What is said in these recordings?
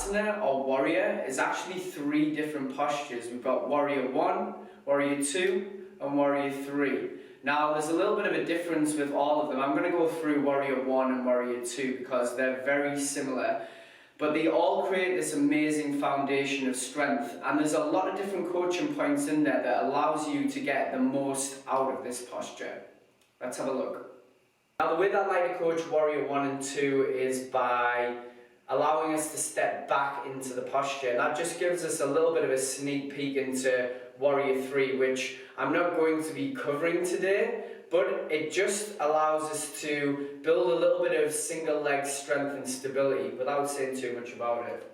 Asana or warrior is actually 3 different postures. We've got warrior 1, warrior 2 and warrior 3. Now there's a little bit of a difference with all of them. I'm going to go through warrior 1 and warrior 2 because they're very similar. But they all create this amazing foundation of strength, and there's a lot of different coaching points in there that allows you to get the most out of this posture. Let's have a look. Now the way that I like to coach warrior 1 and 2 is by allowing us to step back into the posture. That just gives us a little bit of a sneak peek into warrior 3, which I'm not going to be covering today, but it just allows us to build a little bit of single leg strength and stability without saying too much about it.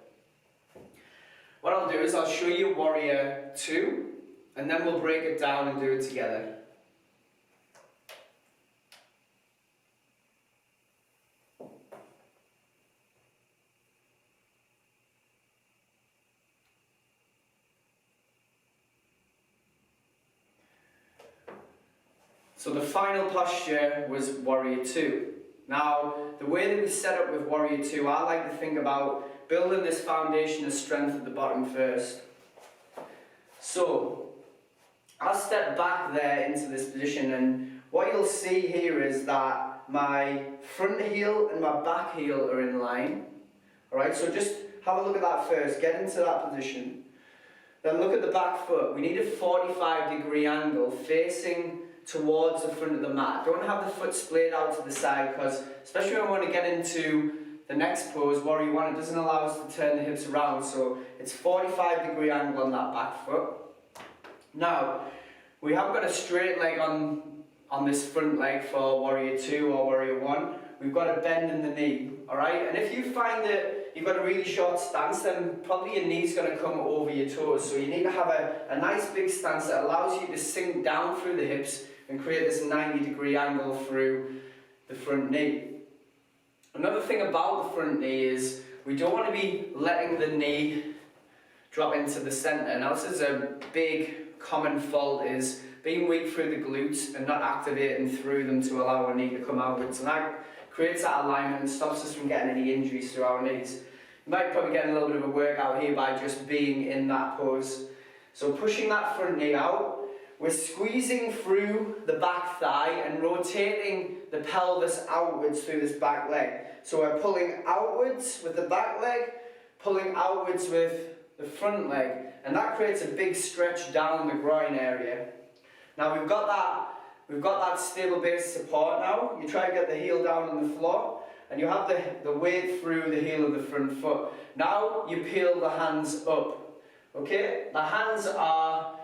What I'll do is I'll show you warrior 2 and then we'll break it down and do it together. So the final posture was warrior 2. Now, the way that we set up with warrior 2, I like to think about building this foundation of strength at the bottom first. So, I'll step back there into this position, and what you'll see here is that my front heel and my back heel are in line. Alright, so just have a look at that first, get into that position. Then look at the back foot. We need a 45-degree angle facing towards the front of the mat. Don't have the foot splayed out to the side, because especially when we want to get into the next pose, warrior 1, it doesn't allow us to turn the hips around, so it's 45-degree angle on that back foot. Now, we have got a straight leg on this front leg for warrior 2 or warrior 1. We've got a bend in the knee, alright? And if you find that you've got a really short stance, then probably your knee's going to come over your toes. So you need to have a nice big stance that allows you to sink down through the hips and create this 90-degree angle through the front knee. Another thing about the front knee is we don't want to be letting the knee drop into the center. Now this is a big common fault, is being weak through the glutes and not activating through them to allow our knee to come outwards. And that creates that alignment and stops us from getting any injuries through our knees. You might probably get a little bit of a workout here by just being in that pose. So pushing that front knee out, we're squeezing through the back thigh and rotating the pelvis outwards through this back leg. So we're pulling outwards with the back leg, pulling outwards with the front leg, and that creates a big stretch down the groin area. Now we've got that stable base support now. You try to get the heel down on the floor, and you have the weight through the heel of the front foot. Now you peel the hands up. Okay? The hands are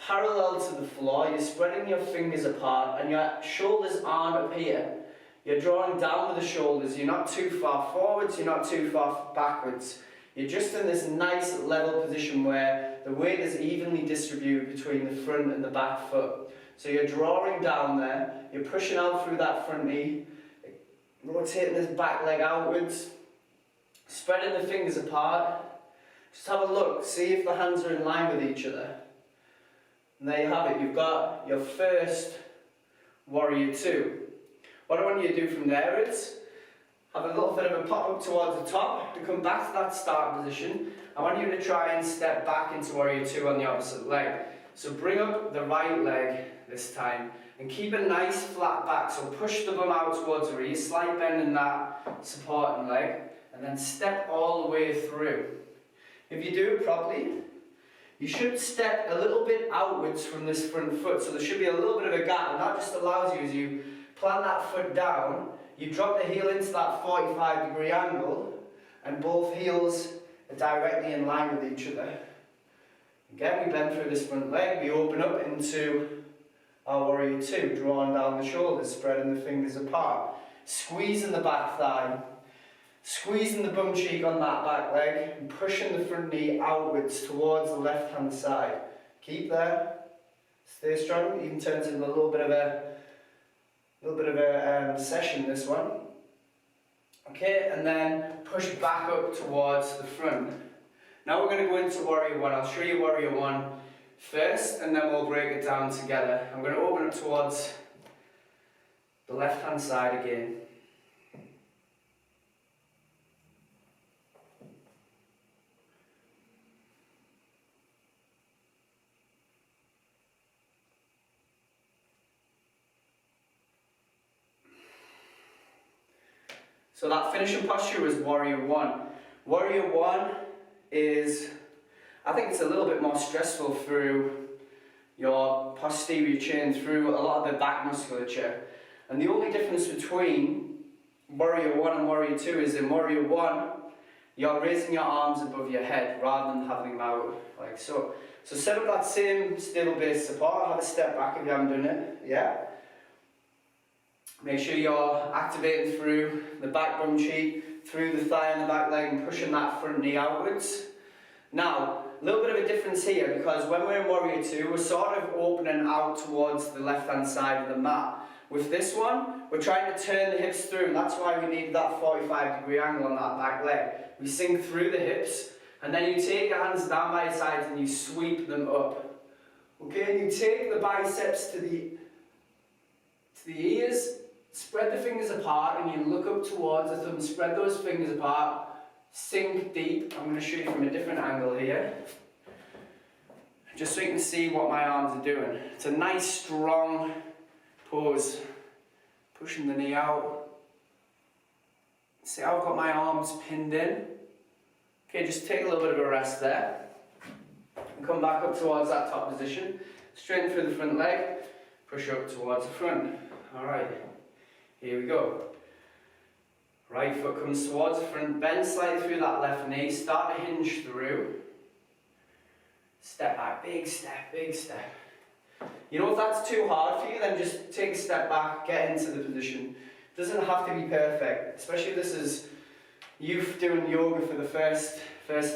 parallel to the floor. You're spreading your fingers apart, and your shoulders aren't up here. You're drawing down with the shoulders. You're not too far forwards, you're not too far backwards. You're just in this nice level position where the weight is evenly distributed between the front and the back foot. So you're drawing down there, you're pushing out through that front knee, rotating this back leg outwards, spreading the fingers apart. Just have a look, see if the hands are in line with each other. And there you have it, you've got your first warrior 2. What I want you to do from there is have a little bit of a pop up towards the top, to come back to that start position. I want you to try and step back into warrior 2 on the opposite leg. So bring up the right leg this time and keep a nice flat back. So push the bum out towards the rear, slight bend in that supporting leg, and then step all the way through. If you do it properly, you should step a little bit outwards from this front foot. So there should be a little bit of a gap, and that just allows you, as you plant that foot down, you drop the heel into that 45-degree angle, and both heels are directly in line with each other. Again, we bend through this front leg, we open up into our warrior 2, drawing down the shoulders, spreading the fingers apart, squeezing the back thigh, squeezing the bum cheek on that back leg, and pushing the front knee outwards towards the left hand side. Keep there, stay strong. Even turns into a little bit of a session, this one. Okay, and then push back up towards the front. Now we're going to go into warrior 1. I'll show you warrior 1 first, and then we'll break it down together. I'm going to open up towards the left hand side again. So that finishing posture was warrior one. Warrior one is, I think it's a little bit more stressful through your posterior chain, through a lot of the back musculature. And the only difference between warrior one and warrior two is in warrior one, you're raising your arms above your head rather than having them out like so. So set up that same stable base support. Have a step back if you haven't done it. Yeah. Make sure you're activating through the back bum cheek, through the thigh and the back leg, and pushing that front knee outwards. Now, a little bit of a difference here, because when we're in warrior two, we're sort of opening out towards the left hand side of the mat. With this one, we're trying to turn the hips through, and that's why we need that 45-degree angle on that back leg. We sink through the hips, and then you take your hands down by your sides and you sweep them up. Okay, and you take the biceps to the ears, spread the fingers apart, and you look up towards the thumb, spread those fingers apart, sink deep. I'm going to show you from a different angle here, just so you can see what my arms are doing. It's a nice strong pose, pushing the knee out. See how I've got my arms pinned in? Okay, just take a little bit of a rest there. And come back up towards that top position. Straighten through the front leg, push up towards the front. Alright, here we go. Right foot comes towards the front, bend slightly through that left knee, start to hinge through. Step back, big step, big step. You know, if that's too hard for you, then just take a step back, get into the position. It doesn't have to be perfect, especially if this is you doing yoga for the first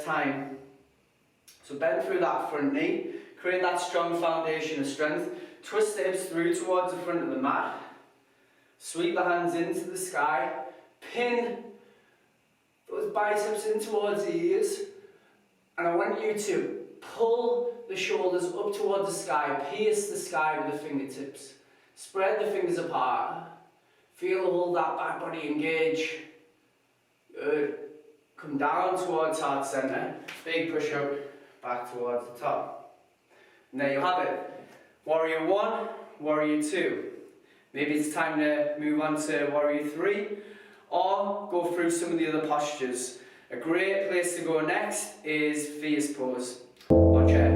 time. So bend through that front knee, create that strong foundation of strength, twist the hips through towards the front of the mat, sweep the hands into the sky, pin those biceps in towards the ears, and I want you to pull the shoulders up towards the sky, pierce the sky with the fingertips. Spread the fingers apart. Feel all that back body engage. Good. Come down towards heart center. Big push up, back towards the top. And there you have it. Warrior one, warrior two. Maybe it's time to move on to warrior three, or go through some of the other postures. A great place to go next is fierce pose. Watch it.